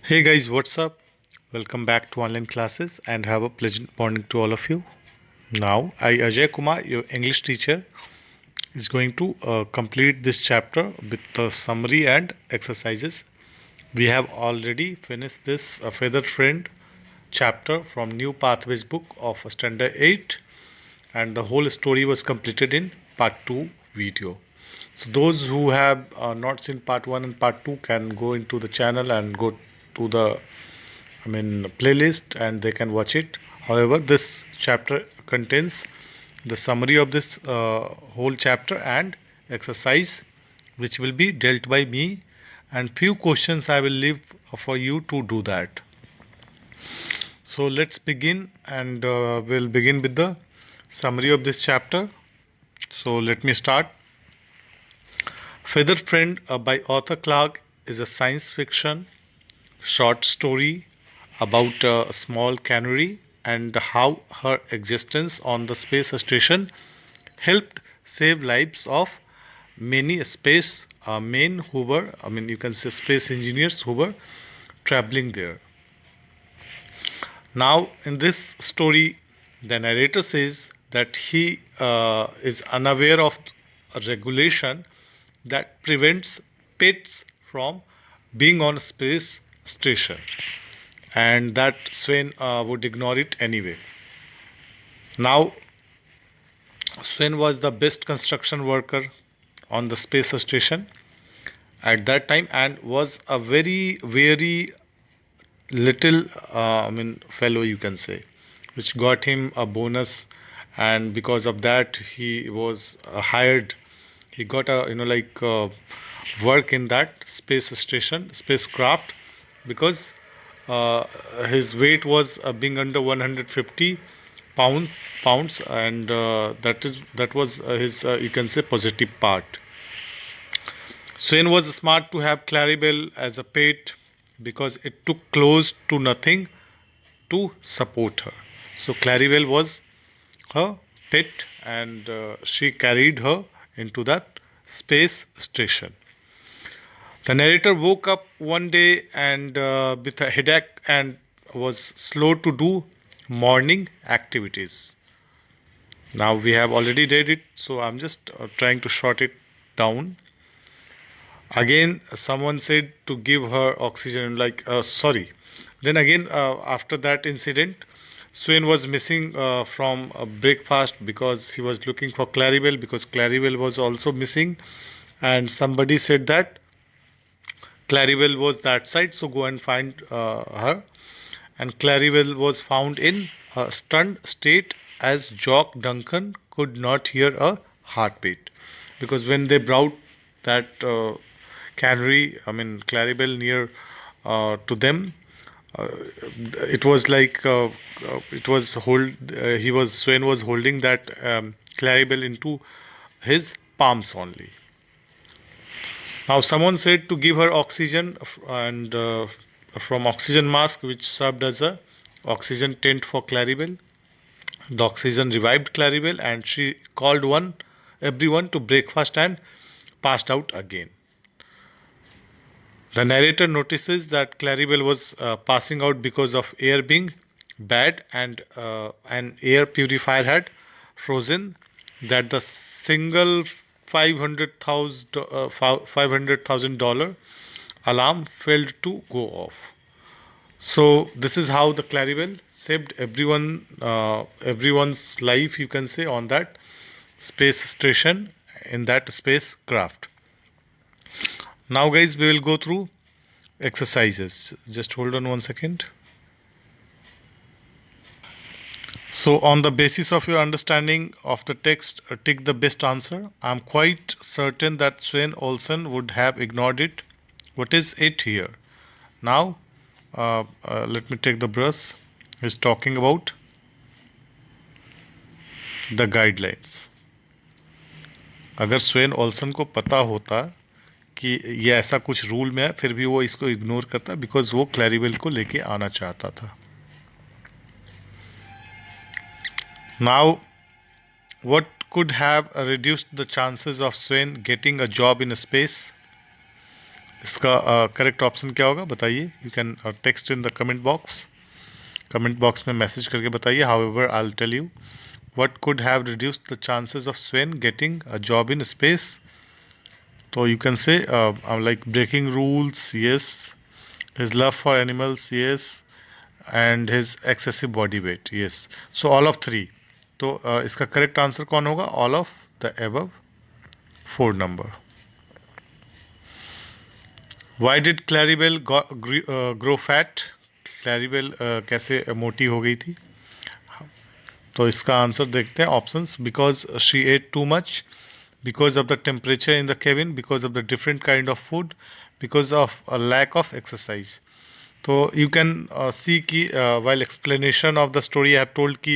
Hey guys, what's up? Welcome back to online classes and have a pleasant morning to all of you. Now, I, Ajay Kumar, your English teacher, is going to complete this chapter with the summary and exercises. We have already finished this Feathered Friend chapter from New Pathways book of Standard 8, and the whole story was completed in part 2 video. So those who have not seen part 1 and part 2 can go into the channel and go to the playlist and they can watch it. However, this chapter contains the summary of this whole chapter and exercise which will be dealt by me, and few questions I will leave for you to do that. So let's begin, and we'll begin with the summary of this chapter. So let me start. Feather Friend by Arthur Clarke is a science fiction short story about a small canary and how her existence on the space station helped save lives of many space men who were, you can say space engineers who were traveling there. Now, in this story, the narrator says that he is unaware of a regulation that prevents pets from being on a space station, and that Sven would ignore it anyway. Now, Sven was the best construction worker on the space station at that time and was a very little fellow, you can say, which got him a bonus, and because of that he was hired. He got a work in that space station spacecraft because uh, his weight was being under 150 pounds, and that was his, you can say, positive part. Swain was smart to have Claribel as a pet because it took close to nothing to support her. So Claribel was her pet, and she carried her into that space station. The narrator woke up one day and with a headache and was slow to do morning activities. Now we have already did it, so I'm just trying to short it down. Again, someone said to give her oxygen, sorry. Then again, after that incident, Swain was missing from breakfast because he was looking for Claribel, because Claribel was also missing. And somebody said that Claribel was that side, so go and find her. And Claribel was found in a stunned state as Jock Duncan could not hear a heartbeat. Because when they brought that cannery, Claribel, near to them, uh, it was like it was hold. He was Swain was holding that Claribel into his palms only. Now, someone said to give her oxygen and from oxygen mask, which served as a oxygen tent for Claribel. The oxygen revived Claribel, and she called everyone to breakfast and passed out again. The narrator notices that Claribel was passing out because of air being bad, and an air purifier had frozen. That the single $500,000 alarm failed to go off. So this is how the Claribel saved everyone's life, you can say, on that space station in that spacecraft. Now, guys, we will go through exercises. Just hold on 1 second. So, on the basis of your understanding of the text, tick the best answer. I'm quite certain that Sven Olsen would have ignored it. What is it here? Now, let me take the brush. He's talking about the guidelines. अगर स्वेन Olsen को पता होता कि ये ऐसा कुछ rule में है, फिर भी वो इसको इग्नोर करता बिकॉज वो क्लैरिबेल को लेके आना चाहता था. Now, what could have reduced the chances of Swain getting a job in space? इसका करेक्ट ऑप्शन क्या होगा बताइए. You can text in the comment box में मैसेज करके बताइए. However I will tell you what could have reduced the chances of Sven getting a job in space. तो you can say like breaking rules, yes. His love for animals, yes. And his excessive body weight, yes. So all of three. तो इसका correct answer कौन होगा? All of the above 4 number. Why did Claribel grow fat? Claribel कैसे मोटी हो गई थी? तो इसका आंसर देखते हैं options. Because she ate too much, because of the temperature in the cabin, because of the different kind of food, because of a lack of exercise. So you can see ki while explanation of the story I have told ki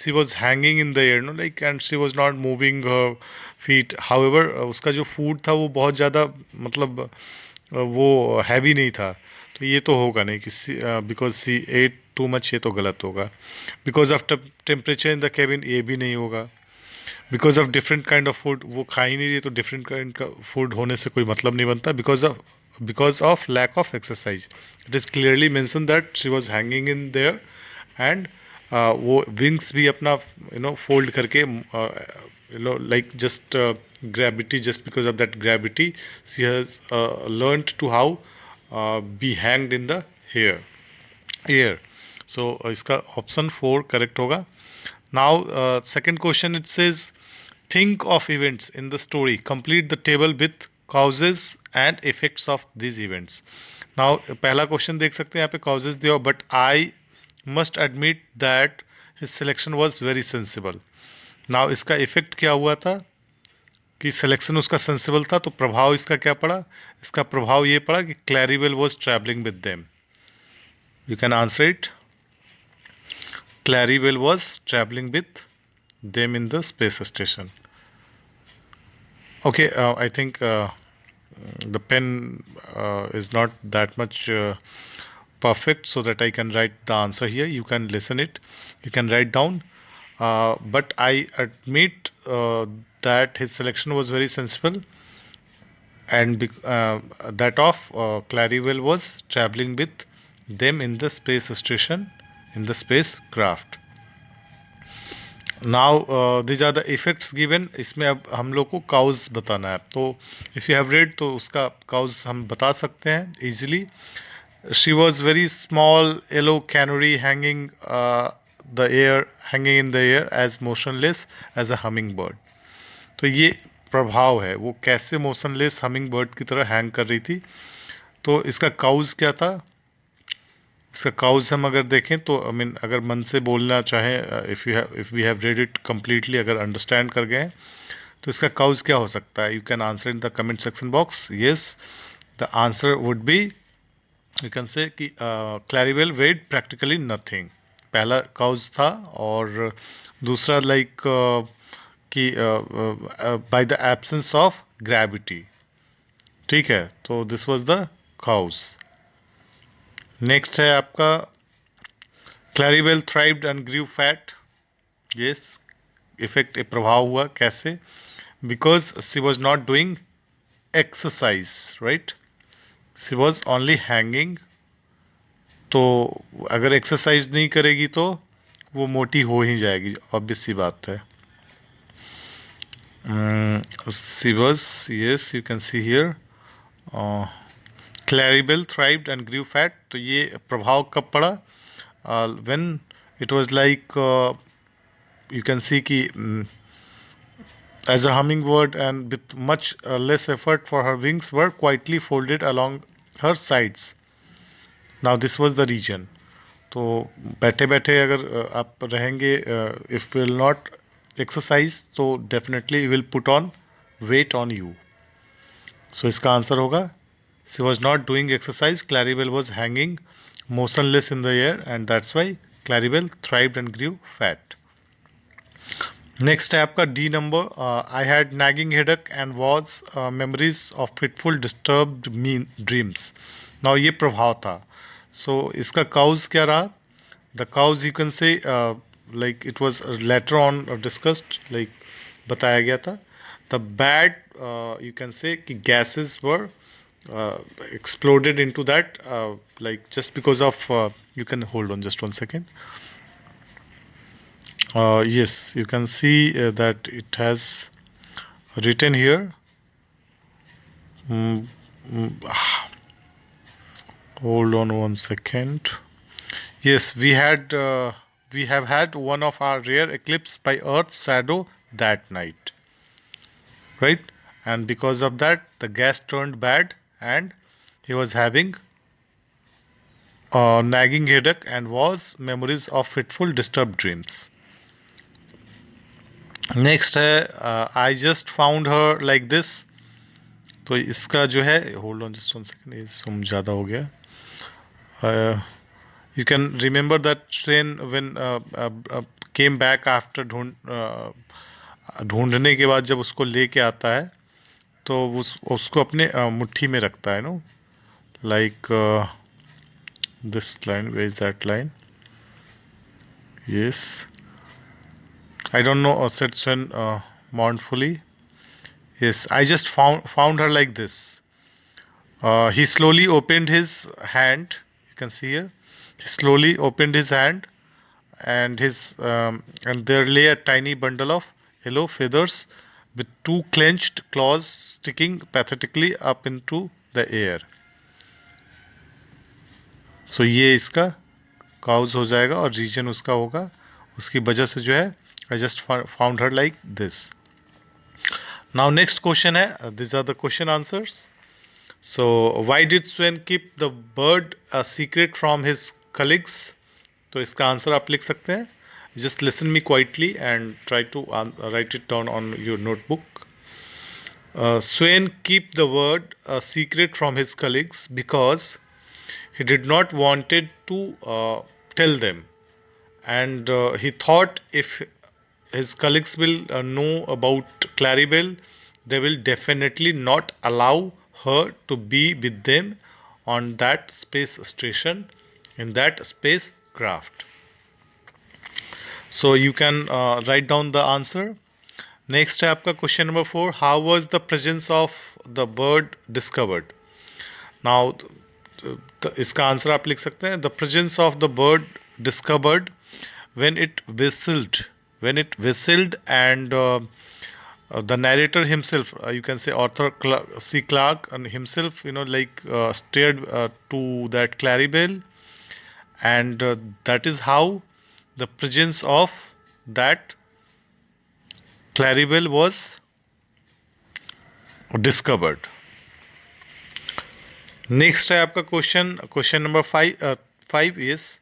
she was hanging in the air, no, like, and she was not moving her feet. However उसका जो food था वो बहुत ज़्यादा मतलब वो heavy नहीं था. तो ये तो होगा नहीं कि because she ate too much, ये तो गलत होगा. Because of temperature in the cabin, ये भी नहीं होगा. Because of different kind of food, वो खा ही नहीं रही, तो डिफरेंट काइंड का फूड होने से कोई मतलब नहीं बनता. Because of lack of exercise. It is clearly mention that she was hanging in there. And वो विंग्स भी अपना फोल्ड करके like just gravity, just because of that gravity she has learned to how be hanged in the air. So इसका option 4 correct होगा. Now, second question, it says, think of events in the story. Complete the table with causes and effects of these events. Now, पहला question देख सकते हैं यहाँ पे causes दिया, but I must admit that his selection was very sensible. Now, इसका effect क्या हुआ था कि सिलेक्शन उसका सेंसिबल था, तो प्रभाव इसका क्या पड़ा? इसका प्रभाव ये पड़ा कि Clarivell was travelling with them. You can answer it. Clarivell was traveling with them in the space station. Okay, I think the pen is not that much perfect, so that I can write the answer here. You can listen it. You can write down. But I admit that his selection was very sensible, and that of Clarivell was traveling with them in the space station, in the spacecraft. Now these are the effects given. इसमें अब हम लोग को cause बताना है. तो if you have read तो उसका काउज हम बता सकते हैं easily. She was very small yellow canary hanging hanging in the air as motionless as a hummingbird. तो ये प्रभाव है, वो कैसे मोशनलेस हमिंग बर्ड की तरह हैंग कर रही थी. तो इसका काउज क्या था? इसका काउज हम अगर देखें तो आई मीन अगर मन से बोलना चाहें, if we have read it completely, अगर अंडरस्टैंड कर गए तो इसका काउज क्या हो सकता है? You can answer in the comment section box. Yes, the answer would be, you can say that Claribel wed practically nothing. पहला काउज था. और दूसरा लाइक कि by the absence of gravity. ठीक है, तो this was the cause. Next है आपका Claribel thrived and grew fat. Yes, effect प्रभाव हुआ कैसे? Because she was not doing exercise, right. She was only hanging. तो अगर एक्सरसाइज नहीं करेगी तो वो मोटी हो ही जाएगी, ऑब्वियस सी बात है. She was, yes, you can see here Clarivell thrived and grew fat. तो ये प्रभाव कब पड़ा? When it was like, you can see कि as a hummingbird and with much less effort, for her wings were quietly folded along her sides. Now this was the region. तो बैठे बैठे अगर आप रहेंगे, इफ विल नॉट एक्सरसाइज, तो definitely will put on weight on you. So इसका answer होगा, she was not doing exercise, Clarivell was hanging motionless in the air, and that's why Claribel thrived and grew fat. Next है आपका D number. I had nagging headache and was memories of fitful disturbed mean dreams. Now ये प्रभाव था. So इसका cause क्या रहा? The cause you can say like it was later on discussed, like बताया गया था. The bad, you can say that gases were uh, exploded into that, like just because of, you can hold on just 1 second. Yes, you can see that it has written here. Mm, hold on 1 second. Yes, we have had one of our rare eclipse by Earth's shadow that night, right? And because of that, the gas turned bad, and he was having a nagging headache and was memories of fitful, disturbed dreams. Next है I just found her like this. तो इसका जो है, hold on just 1 second, ये सुम ज़्यादा हो गया. You can remember that train when came back after ढूंढने के बाद जब उसको लेके आता है तो उसको अपने मुट्ठी में रखता है, know like this line. Way is that line? Yes, I don't know, said Sven mournfully. Yes, I just found her like this. He slowly opened his hand. You can see here. He slowly opened his hand, and and there lay a tiny bundle of yellow feathers with two clenched claws sticking pathetically up into the air. So ये इसका cause हो जाएगा और reason उसका होगा. उसकी वजह से जो है, I just found her like this. Now next question है, these are the question answers. So, why did Sven keep the bird a secret from his colleagues? तो इसका आंसर आप लिख सकते हैं. Just listen me quietly and try to write it down on your notebook. Sven keep the bird a secret from his colleagues because he did not wanted to tell them, and he thought if his colleagues will know about Claribel, they will definitely not allow her to be with them on that space station, in that spacecraft. So you can write down the answer. Next है आपका question number 4. How was the presence of the bird discovered? Now इसका answer आप लिख सकते हैं. The presence of the bird discovered when it whistled, and the narrator himself, you can say Arthur C. Clarke and himself, like stared to that Claribel, and that is how the presence of that Claribel was discovered. Next है आपका question number 5 is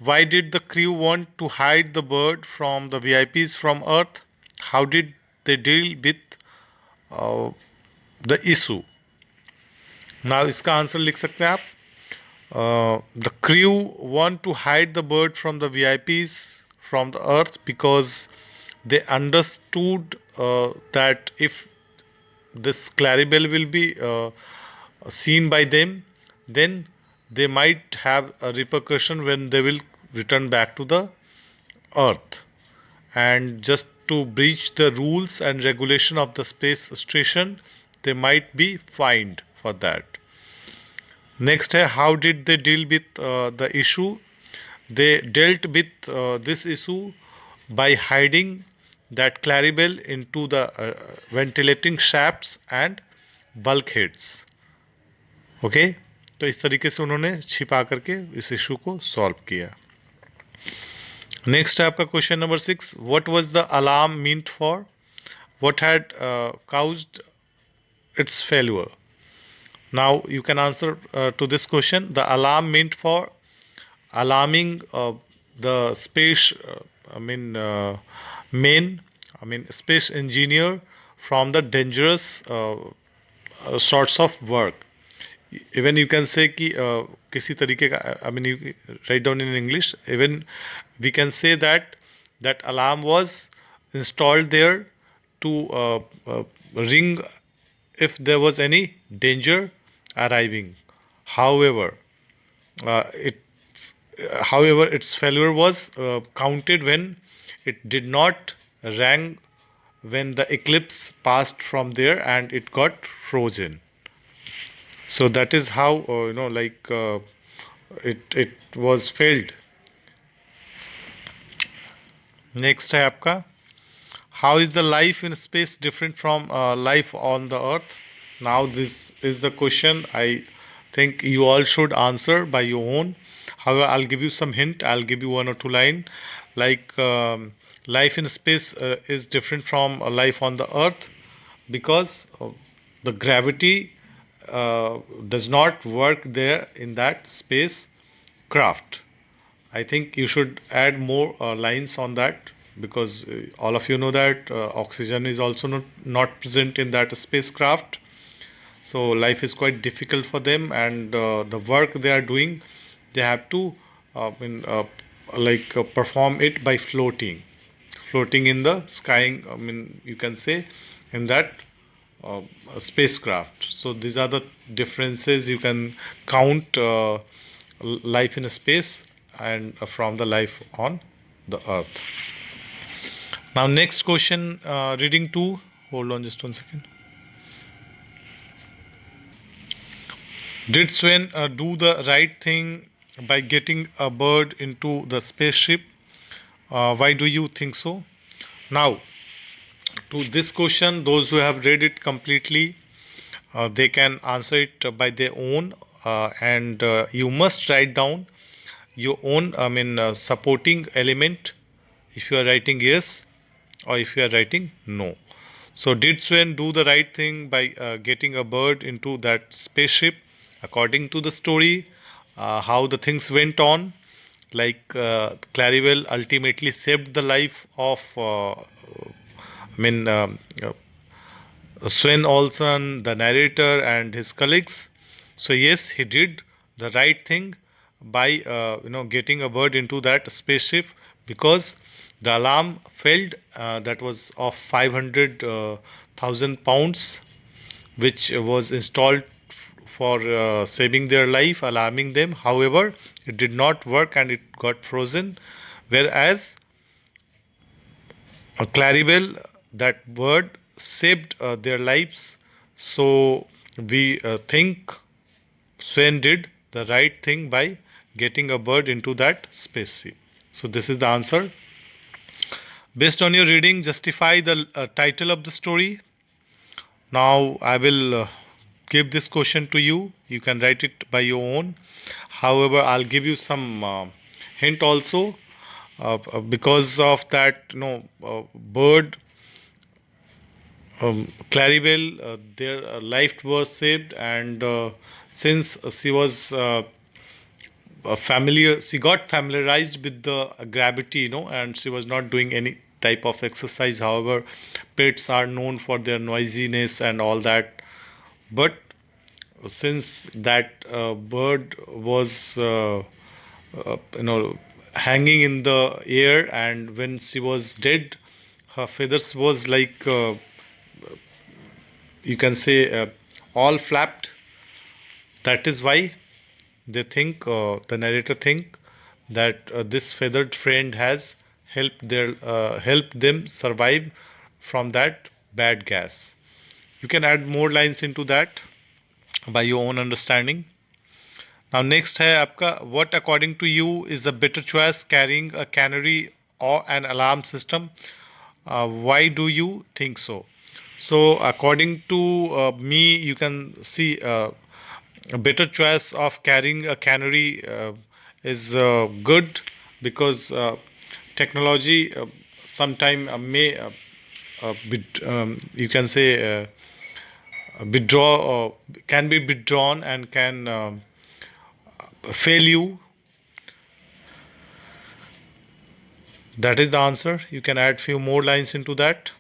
why did the crew want to hide the bird from the VIPs from Earth? How did they deal with the issue? Now इसका answer लिख सकते हैं आप. The crew want to hide the bird from the VIPs from the Earth because they understood that if this Claribel will be seen by them, then they might have a repercussion when they will return back to the Earth. And just to breach the rules and regulation of the space station, they might be fined for that. Next है, how did they deal with the issue? They dealt with this issue by hiding that Claribel into the ventilating shafts and bulkheads. Okay तो इस तरीके से उन्होंने छिपा करके इस issue को सॉल्व किया. नेक्स्ट है आपका question number 6. What was the alarm meant for? What had caused its failure? Now you can answer to this question. The alarm meant for alarming the space space engineer from the dangerous sorts of work. Even you can say कि किसी तरीके का, you write down in English. Even we can say that that alarm was installed there to ring if there was any danger arriving. However, its failure was counted when it did not rang when the eclipse passed from there and it got frozen. So that is how it was failed. Next है आपका, how is the life in space different from life on the earth. Now this is the question. I think you all should answer by your own. However, I'll give you some hint. I'll give you one or two line. Like life in space is different from life on the Earth because the gravity does not work there in that space craft. I think you should add more lines on that because all of you know that oxygen is also not present in that spacecraft. So life is quite difficult for them, and the work they are doing, they have to perform it by floating in the sky. I mean, you can say in that uh, spacecraft. So these are the differences. You can count life in space and from the life on the earth. Now next question, reading 2. Hold on just 1 second. Did Sven do the right thing by getting a bird into the spaceship? Why do you think so? Now, to this question, those who have read it completely, they can answer it by their own, and you must write down your own, supporting element if you are writing yes or if you are writing no. So, did Sven do the right thing by getting a bird into that spaceship? According to the story, how the things went on, like Claribel ultimately saved the life of, Sven Olsen, the narrator, and his colleagues. So yes, he did the right thing by getting a bird into that spaceship because the alarm failed. That was of 500,000 pounds, which was installed for saving their life, alarming them. However, it did not work and it got frozen. Whereas Claribel, that word saved their lives. So we think Sven did the right thing by getting a bird into that spaceship. So this is the answer. Based on your reading, justify the title of the story. Now I will give this question to you. You can write it by your own. However, I'll give you some hint also. Because of that, bird, Claribel, their life was saved, and since she was familiar, she got familiarized with the gravity, and she was not doing any type of exercise. However, pets are known for their noisiness and all that, but since that bird was hanging in the air, and when she was dead, her feathers was like you can say all flapped. That is why they think, the narrator think that this feathered friend has helped them survive from that bad gas. You can add more lines into that by your own understanding. Now next है आपका, what according to you is a better choice, carrying a canary or an alarm system? Why do you think so? So according to me, you can see a better choice of carrying a canary is good because technology sometime may you can say withdraw can be withdrawn and can fail you. That is the answer. You can add few more lines into that.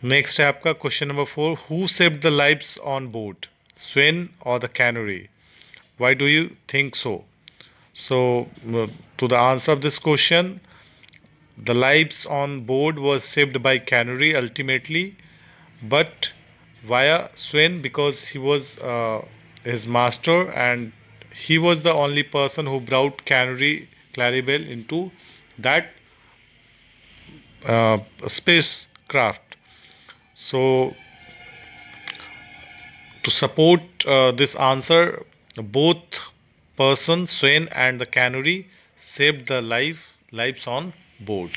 Next है आपका question number 4, who saved the lives on board, Sven or the canary? Why do you think so? So to the answer of this question, the lives on board was saved by canary ultimately, but via Sven because he was his master, and he was the only person who brought canary Claribel into that spacecraft. So To support this answer, both person Swain and the cannery saved the lives on board.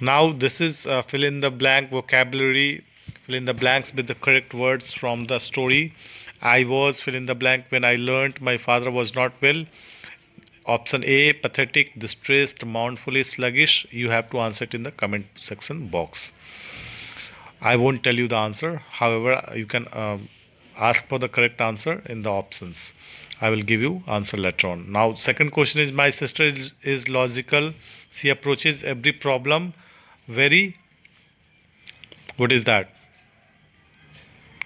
Now this is fill in the blank vocabulary. Fill in the blanks with the correct words from the story. I was fill in the blank when I learnt my father was not well. Option A, pathetic, distressed, mournfully sluggish. You have to answer it in the comment section box. I won't tell you the answer. However, you can ask for the correct answer in the options. I will give you answer later on. Now, second question is, my sister is logical. She approaches every problem very. What is that?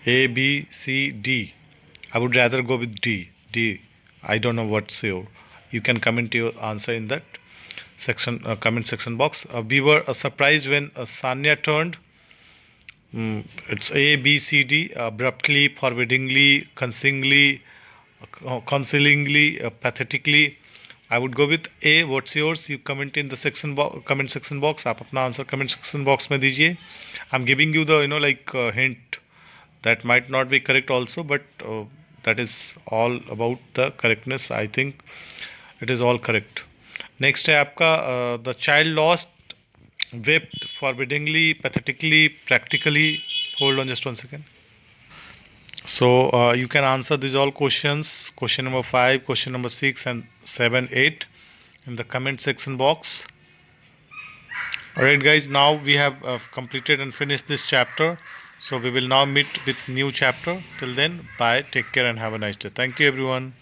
A, B, C, D. I would rather go with D. D. I don't know what's your. You can comment your answer in that section, comment section box. We were surprised when Sanya turned. It's A, B, C, D. Abruptly, forbiddingly, concealingly, pathetically. I would go with A. What's yours? You comment in the comment section box. आप अपना answer comment section box में दीजिए. I'm giving you the hint that might not be correct also, but that is all about the correctness. I think it is all correct. Next है आपका the child lost, wept, forbiddingly, pathetically, practically. Hold on just 1 second. So you can answer these all questions, question number 5, question number 6 and 7, 8 in the comment section box. Alright guys, now we have completed and finished this chapter. So we will now meet with new chapter. Till then, bye, take care and have a nice day. Thank you everyone.